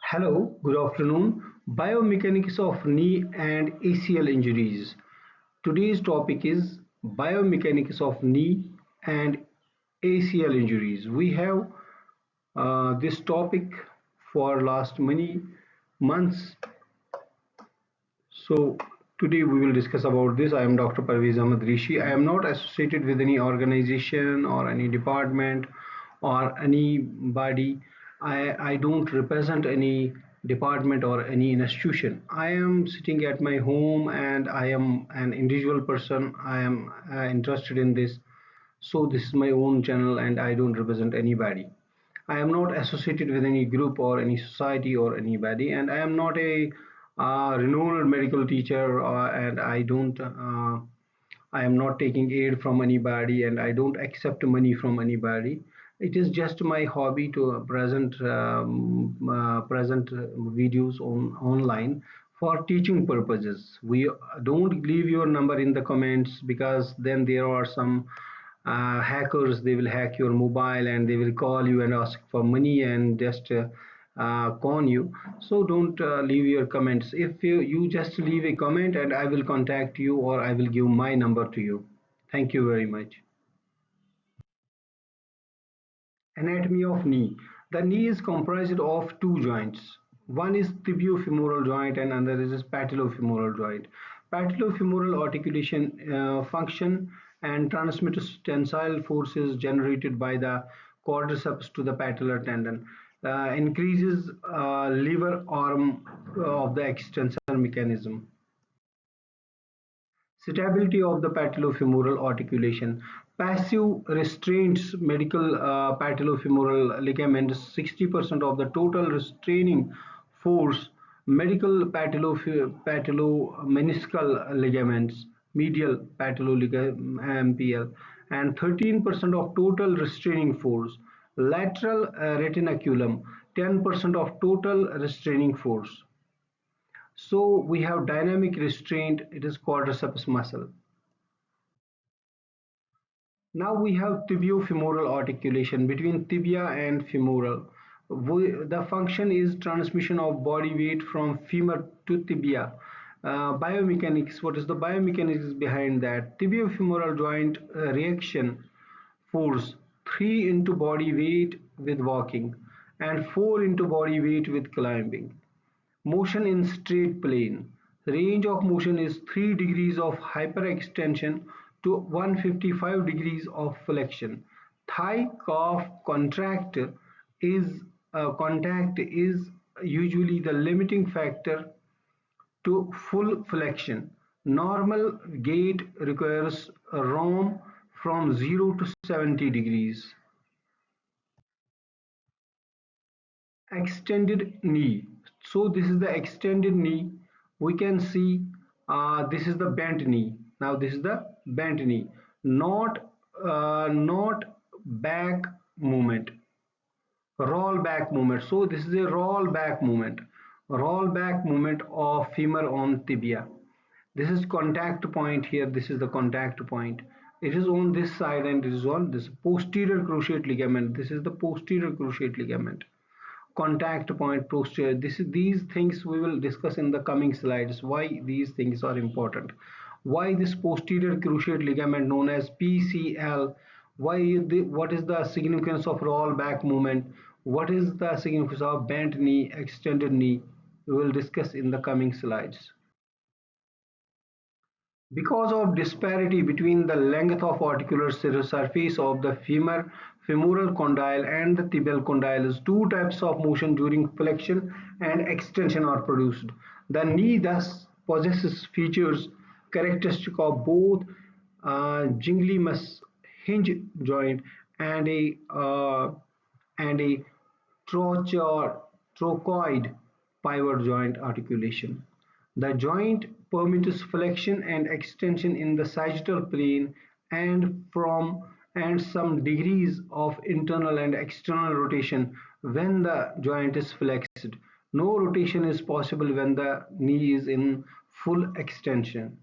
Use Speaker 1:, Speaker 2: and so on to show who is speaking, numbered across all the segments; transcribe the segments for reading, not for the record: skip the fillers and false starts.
Speaker 1: Hello, good afternoon. Biomechanics of knee and ACL injuries. Today's topic is biomechanics of knee and ACL injuries. We have this topic for last many months. So today we will discuss about this. I am Dr. Parvez Ahmad Rishi. I am not associated with any organization or any department or anybody. I don't represent any department or any institution. I am sitting at my home and I am an individual person. I am interested in this. So this is my own channel and I don't represent anybody. I am not associated with any group or any society or anybody, and I am not a renowned medical teacher, and I am not taking aid from anybody, and I don't accept money from anybody. It is just my hobby to present videos online for teaching purposes. We don't leave your number in the comments because then there are some hackers. They will hack your mobile and they will call you and ask for money and just con you. So don't leave your comments. If you just leave a comment and I will contact you or I will give my number to you. Thank you very much. Anatomy of knee. The knee is comprised of two joints. One is tibiofemoral joint and another is patellofemoral joint. Patellofemoral articulation function and transmits tensile forces generated by the quadriceps to the patellar tendon. Increases lever arm of the extensor mechanism. Stability of the patellofemoral articulation. Passive restraints medical patellofemoral ligaments 60% of the total restraining force. Medical patellomeniscal ligaments, medial patellomPL, and 13% of total restraining force. Lateral retinaculum 10% of total restraining force. So we have dynamic restraint, it is quadriceps muscle. Now we have tibiofemoral articulation between tibia and femoral. The function is transmission of body weight from femur to tibia. Biomechanics, what is the biomechanics behind that? Tibiofemoral joint reaction force 3 into body weight with walking and 4 into body weight with climbing. Motion in straight plane. Range of motion is 3 degrees of hyperextension to 155 degrees of flexion. Thigh calf contact is usually the limiting factor to full flexion. Normal gait requires a roam from 0 to 70 degrees. Extended knee. So this is the extended knee. We can see this is the bent knee. Now this is the bent knee, not back movement, roll back movement. So this is a roll back movement of femur on tibia. This is contact point here. This is the contact point. It is on this side and it is on this posterior cruciate ligament. This is the posterior cruciate ligament. Contact point posterior. These things we will discuss in the coming slides. Why these things are important? Why this posterior cruciate ligament known as PCL? What is the significance of roll back movement? What is the significance of bent knee, extended knee? We will discuss in the coming slides. Because of disparity between the length of articular surface of the femoral condyle and the tibial condyles, two types of motion during flexion and extension are produced. The knee thus possesses features characteristic of both ginglymus hinge joint and a trochoid pivot joint articulation. The joint permits flexion and extension in the sagittal plane and some degrees of internal and external rotation when the joint is flexed. No rotation is possible when the knee is in full extension.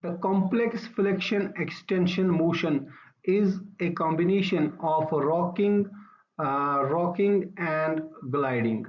Speaker 1: The complex flexion extension motion is a combination of rocking Rocking and gliding.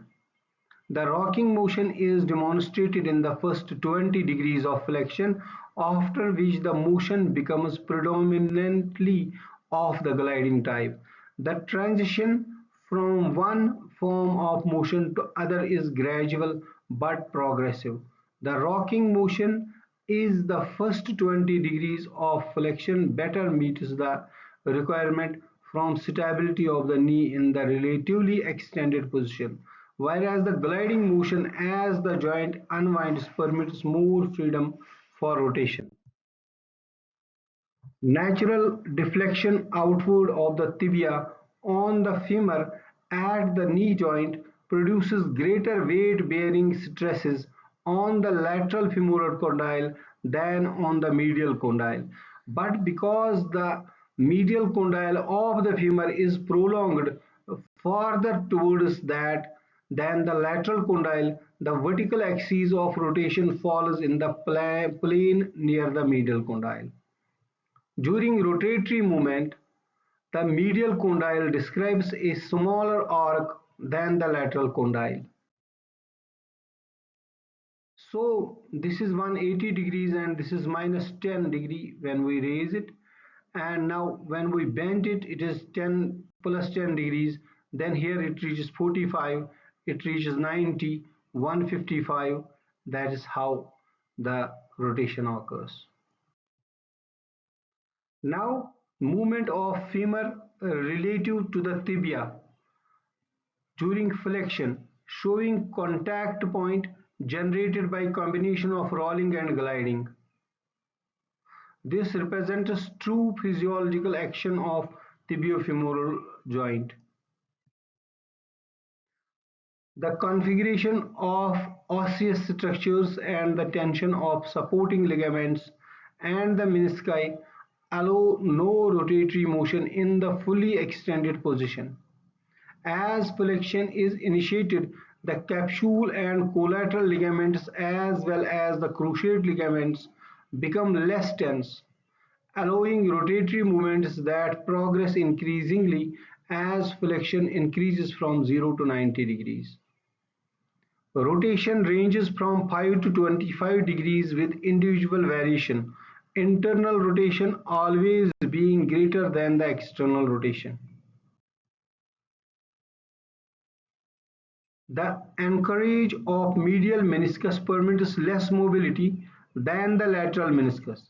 Speaker 1: The rocking motion is demonstrated in the first 20 degrees of flexion, after which the motion becomes predominantly of the gliding type. The transition from one form of motion to other is gradual but progressive. The rocking motion is the first 20 degrees of flexion better meets the requirement from stability of the knee in the relatively extended position, whereas the gliding motion as the joint unwinds permits more freedom for rotation. Natural deflection outward of the tibia on the femur at the knee joint produces greater weight-bearing stresses on the lateral femoral condyle than on the medial condyle. But because the medial condyle of the femur is prolonged farther towards that than the lateral condyle, the vertical axis of rotation falls in the plane near the medial condyle. During rotatory movement, the medial condyle describes a smaller arc than the lateral condyle. So this is 180 degrees and this is minus 10 degree when we raise it, and now when we bend it, it is 10 plus 10 degrees. Then here it reaches 45, it reaches 90, 155. That is how the rotation occurs. Now, movement of femur relative to the tibia during flexion, showing contact point generated by combination of rolling and gliding. This represents true physiological action of tibiofemoral joint. The configuration of osseous structures and the tension of supporting ligaments and the menisci allow no rotatory motion in the fully extended position. As flexion is initiated, the capsule and collateral ligaments as well as the cruciate ligaments become less tense, allowing rotatory movements that progress increasingly as flexion increases from 0 to 90 degrees. Rotation ranges from 5 to 25 degrees with individual variation, internal rotation always being greater than the external rotation. The anchorage of medial meniscus permits less mobility than the lateral meniscus,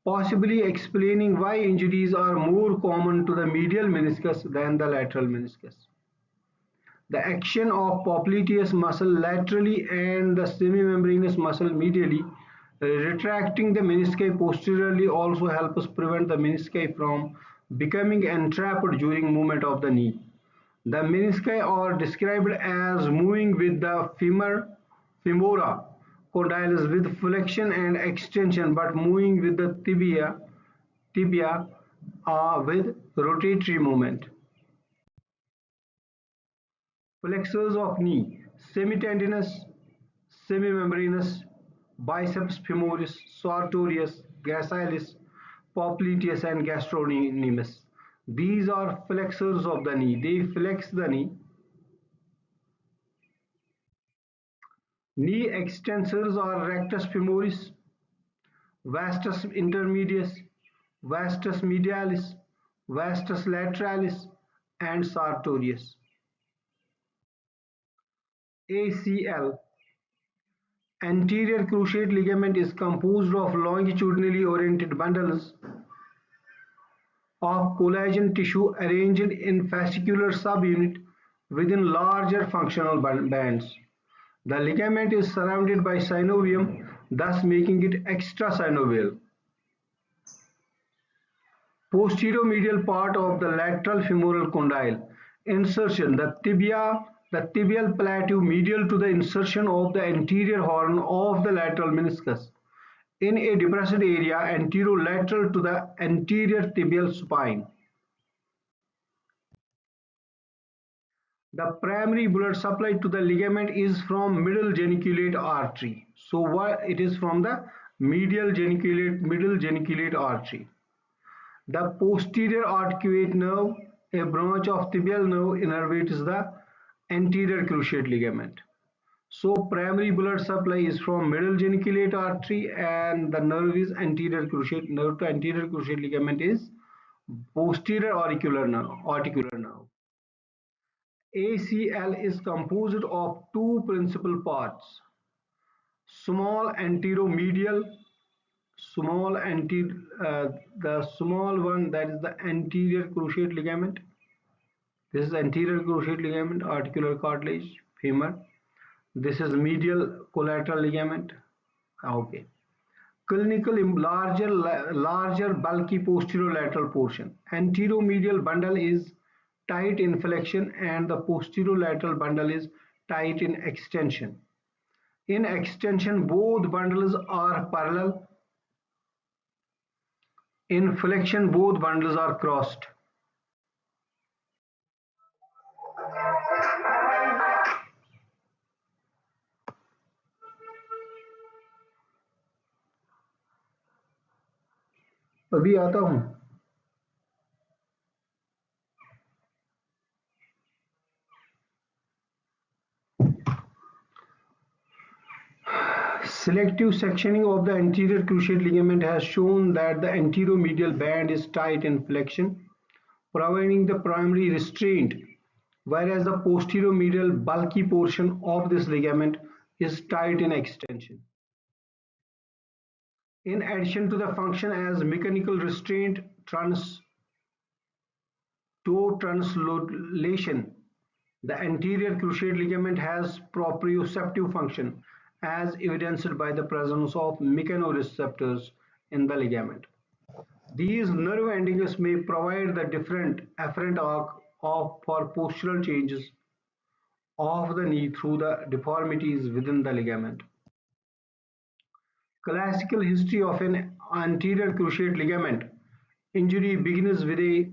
Speaker 1: possibly explaining why injuries are more common to the medial meniscus than the lateral meniscus. The action of popliteus muscle laterally and the semimembranous muscle medially, retracting the menisci posteriorly, also helps prevent the menisci from becoming entrapped during movement of the knee. The menisci are described as moving with the femora condyles with flexion and extension, but moving with the tibia with rotatory movement. Flexors of knee: semitendinous, semimembranous, biceps femoris, sartorius, gracilis, popliteus, and gastrocnemius. These are flexors of the knee. They flex the knee. Knee extensors are rectus femoris, vastus intermedius, vastus medialis, vastus lateralis, and sartorius. ACL. Anterior cruciate ligament is composed of longitudinally oriented bundles of collagen tissue arranged in fascicular subunit within larger functional bands. The ligament is surrounded by synovium, thus making it extrasynovial. Posterior-medial part of the lateral femoral condyle. Insertion: the tibial plateau medial to the insertion of the anterior horn of the lateral meniscus in a depressed area anterolateral to the anterior tibial spine. The primary blood supply to the ligament is from middle geniculate artery. So what it is from the middle geniculate artery. The posterior arcuate nerve A branch of tibial nerve innervates the anterior cruciate ligament. So primary blood supply is from middle geniculate artery and the nerve is anterior cruciate. Nerve to anterior cruciate ligament is posterior auricular nerve. ACL is composed of two principal parts: small anteromedial, small anterior, the small one, that is the anterior cruciate ligament. This is anterior cruciate ligament, articular cartilage, femur. This is medial collateral ligament. Okay. Clinical larger bulky posterolateral portion. Anteromedial bundle is tight in flexion and the posterolateral bundle is tight in extension. In extension, both bundles are parallel. In flexion, both bundles are crossed. अभी आता हूँ. Selective sectioning of the anterior cruciate ligament has shown that the anteromedial band is tight in flexion, providing the primary restraint, whereas the posteromedial bulky portion of this ligament is tight in extension. In addition to the function as mechanical restraint, toe translation, the anterior cruciate ligament has proprioceptive function as evidenced by the presence of mechanoreceptors in the ligament. These nerve endings may provide the different afferent arc for postural changes of the knee through the deformities within the ligament. Classical history of an anterior cruciate ligament injury begins with a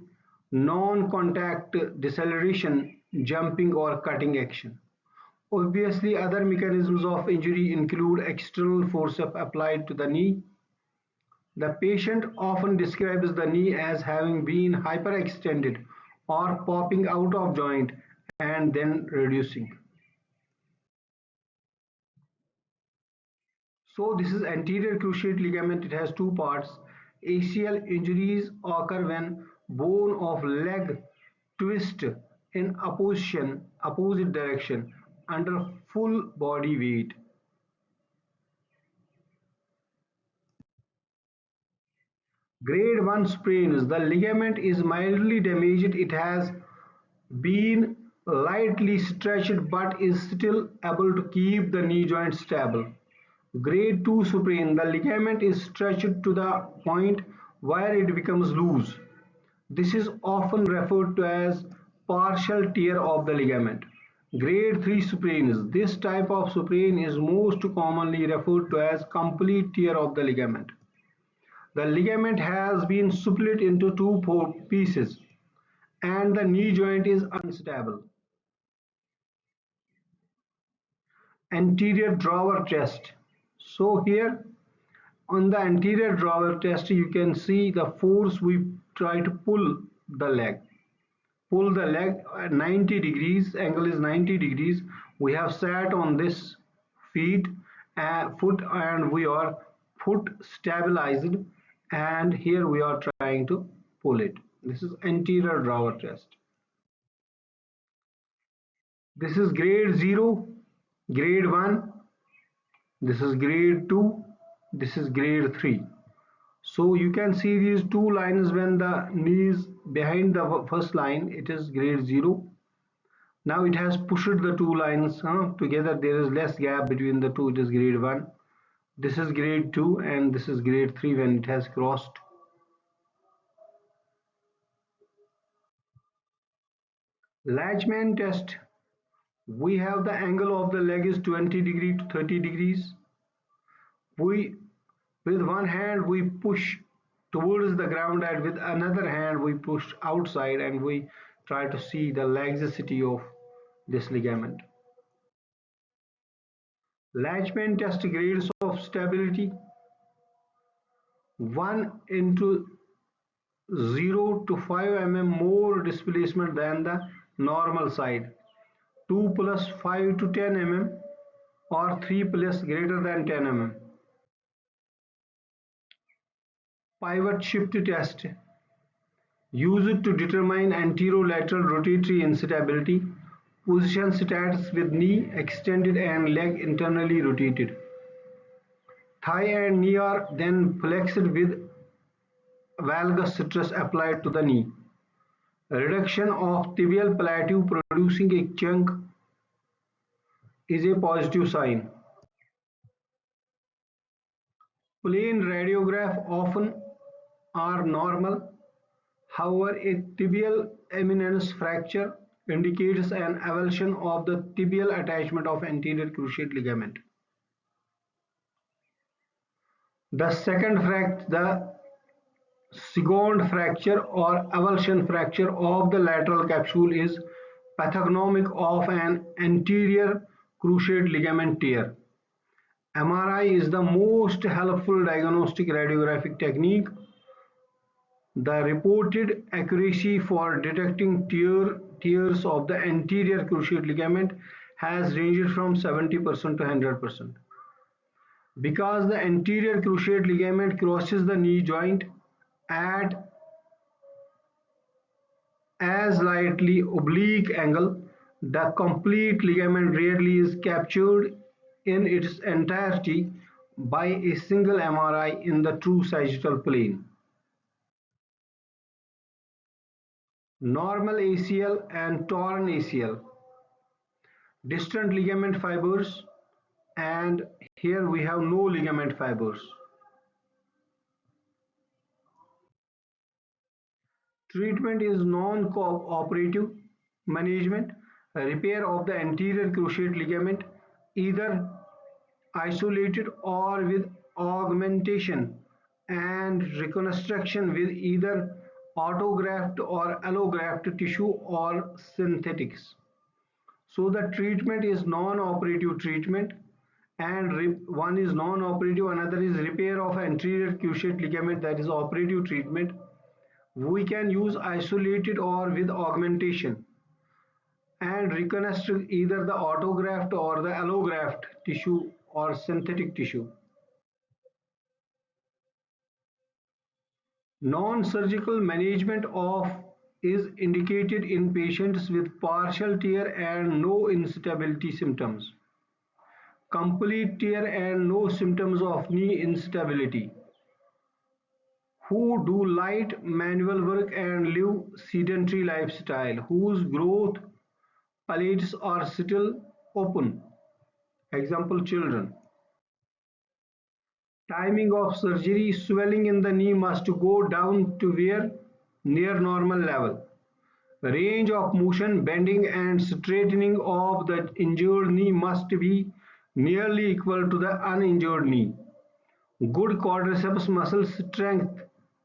Speaker 1: non-contact deceleration, jumping or cutting action. Obviously, other mechanisms of injury include external force applied to the knee. The patient often describes the knee as having been hyperextended or popping out of joint and then reducing. So this is anterior cruciate ligament. It has two parts. ACL injuries occur when bone of leg twist in opposite direction under full body weight. Grade 1 sprains. The ligament is mildly damaged. It has been lightly stretched but is still able to keep the knee joint stable. Grade 2 sprain. The ligament is stretched to the point where it becomes loose. This is often referred to as partial tear of the ligament. Grade 3 sprains. This type of sprain is most commonly referred to as complete tear of the ligament. The ligament has been split into two pieces and the knee joint is unstable. Anterior drawer test. So here on the anterior drawer test you can see the force we try to pull the leg. Pull the leg at 90 degrees, angle is 90 degrees. We have sat on this foot and we are foot stabilized and here we are trying to pull it. This is anterior drawer test. This is grade 0, grade 1, this is grade 2, this is grade 3. So you can see these two lines when the knee is behind the first line, it is grade 0. Now it has pushed the two lines together, there is less gap between the two, it is grade 1. This is grade 2 and this is grade 3 when it has crossed. Lachman test. We have the angle of the leg is 20 degree to 30 degrees. With one hand we push towards the ground and with another hand we push outside and we try to see the laxity of this ligament. Lachman test grades of stability. 1 into 0 to 5 mm more displacement than the normal side, 2 plus 5 to 10 mm, or 3 plus greater than 10 mm. Pivot shift test used to determine anterolateral rotatory instability. Position stats with knee extended and leg internally rotated. Thigh and knee are then flexed with valgus stress applied to the knee. Reduction of tibial plateau producing a chunk is a positive sign. Plain radiograph often are normal. However, a tibial eminence fracture indicates an avulsion of the tibial attachment of anterior cruciate ligament. The second fracture or avulsion fracture of the lateral capsule is pathognomic of an anterior cruciate ligament tear. MRI is the most helpful diagnostic radiographic technique. The reported accuracy for detecting tears of the anterior cruciate ligament has ranged from 70% to 100%. Because the anterior cruciate ligament crosses the knee joint at a slightly oblique angle, the complete ligament rarely is captured in its entirety by a single MRI in the true sagittal plane. Normal ACL and torn ACL, distant ligament fibers, and here we have no ligament fibers. Treatment is non-operative management, repair of the anterior cruciate ligament, either isolated or with augmentation, and reconstruction with either autograft or allograft tissue or synthetics. So the treatment is non-operative treatment, and one is non-operative, another is repair of anterior cruciate ligament, that is operative treatment. We can use isolated or with augmentation and reconstruct either the autograft or the allograft tissue or synthetic tissue. Non-surgical management of is indicated in patients with partial tear and no instability symptoms, complete tear and no symptoms of knee instability, who do light manual work and live sedentary lifestyle, whose growth plates are still open. Example, children. Timing of surgery: swelling in the knee must go down to where near normal level. Range of motion: bending and straightening of the injured knee must be nearly equal to the uninjured knee. Good quadriceps muscle strength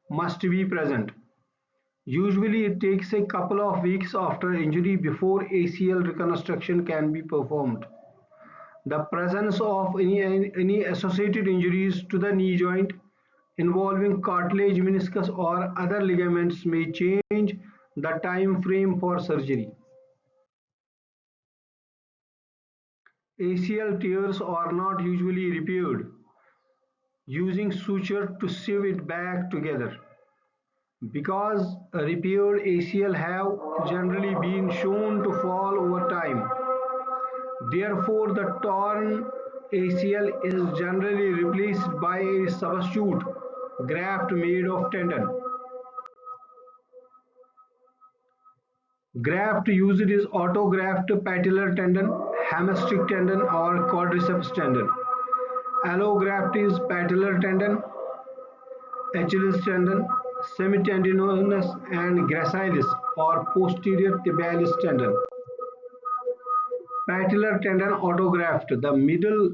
Speaker 1: must be present. Usually it takes a couple of weeks after injury before ACL reconstruction can be performed. The presence of any associated injuries to the knee joint involving cartilage, meniscus, or other ligaments may change the time frame for surgery. ACL tears are not usually repaired using suture to sew it back together, because repaired ACL have generally been shown to fall over time. Therefore, the torn ACL is generally replaced by a substitute graft made of tendon. Graft used is autograft patellar tendon, hamstring tendon, or quadriceps tendon. Allograft is patellar tendon, Achilles tendon, semitendinous and gracilis or posterior tibialis tendon. Patellar tendon autograft: the middle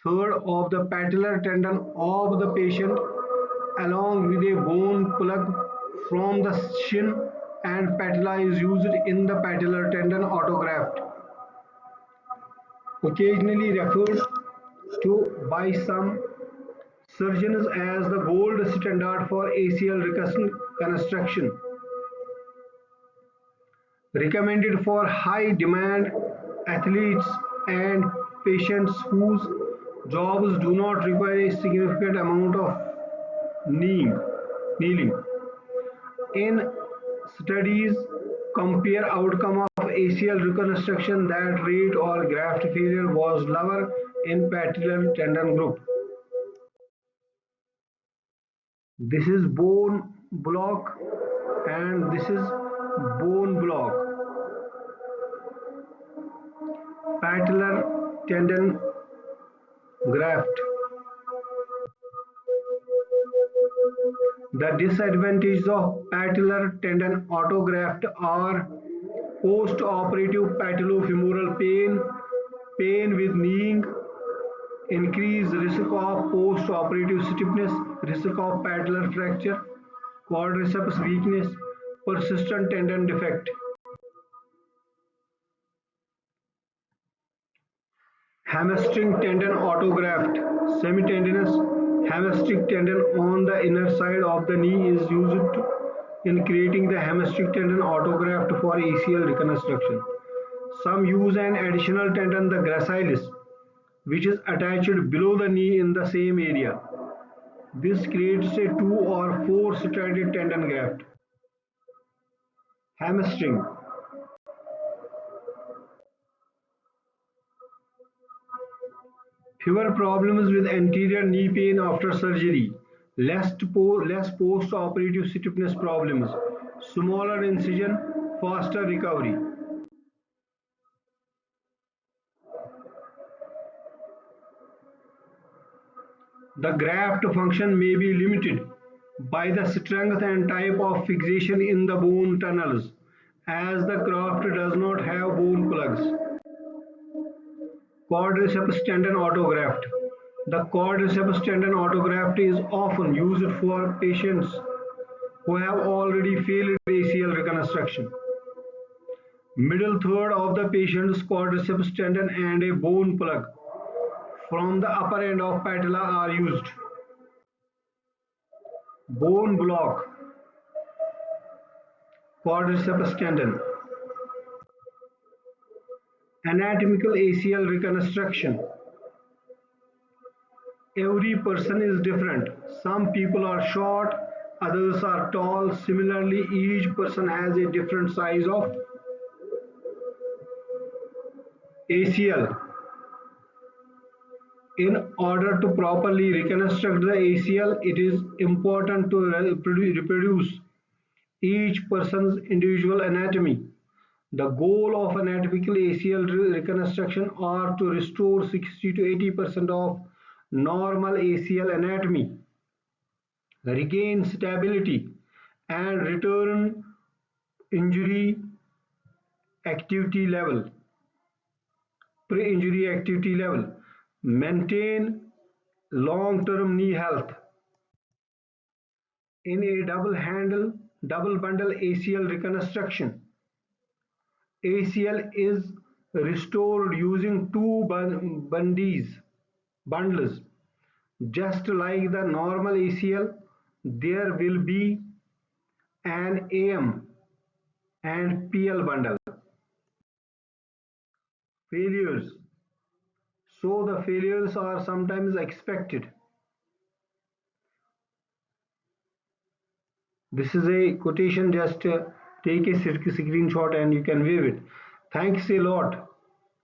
Speaker 1: third of the patellar tendon of the patient along with a bone plug from the shin and patella is used in the patellar tendon autograft, occasionally referred to by some Surgeons as the gold standard for ACL reconstruction, recommended for high demand athletes and patients whose jobs do not require a significant amount of kneeling. kneeling. In studies compare outcome of ACL reconstruction, that rate or graft failure was lower in patellar tendon group. This is bone block and this is bone block. Patellar tendon graft. The disadvantages of patellar tendon autograft are post-operative patellofemoral pain, pain with kneeing, increased risk of post-operative stiffness, risk of patellar fracture, quadriceps weakness, persistent tendon defect. Hamstring tendon autograft. Semitendinous hamstring tendon on the inner side of the knee is used in creating the hamstring tendon autograft for ACL reconstruction. Some use an additional tendon, the gracilis, which is attached below the knee in the same area. This creates a 2 or 4 stranded tendon graft. Hamstring. Fewer problems with anterior knee pain after surgery, less post-operative stiffness problems, smaller incision, faster recovery. The graft function may be limited by the strength and type of fixation in the bone tunnels, as the graft does not have bone plugs. Quadriceps tendon autograft. The quadriceps tendon autograft is often used for patients who have already failed ACL reconstruction. Middle third of the patient's quadriceps tendon and a bone plug from the upper end of patella are used. Bone block, quadriceps tendon. Anatomical ACL reconstruction. Every person is different. Some people are short, others are tall. Similarly, each person has a different size of ACL. In order to properly reconstruct the ACL, it is important to reproduce each person's individual anatomy. The goal of anatomical ACL reconstruction are to restore 60 to 80% of normal ACL anatomy, regain stability, and return injury activity level, pre-injury activity level, maintain long-term knee health. In a double bundle ACL reconstruction, ACL is restored using two bundles. Just like the normal ACL, there will be an AM and PL bundle. Failures. So the failures are sometimes expected. This is a quotation, just take a screenshot and you can view it. Thanks a lot.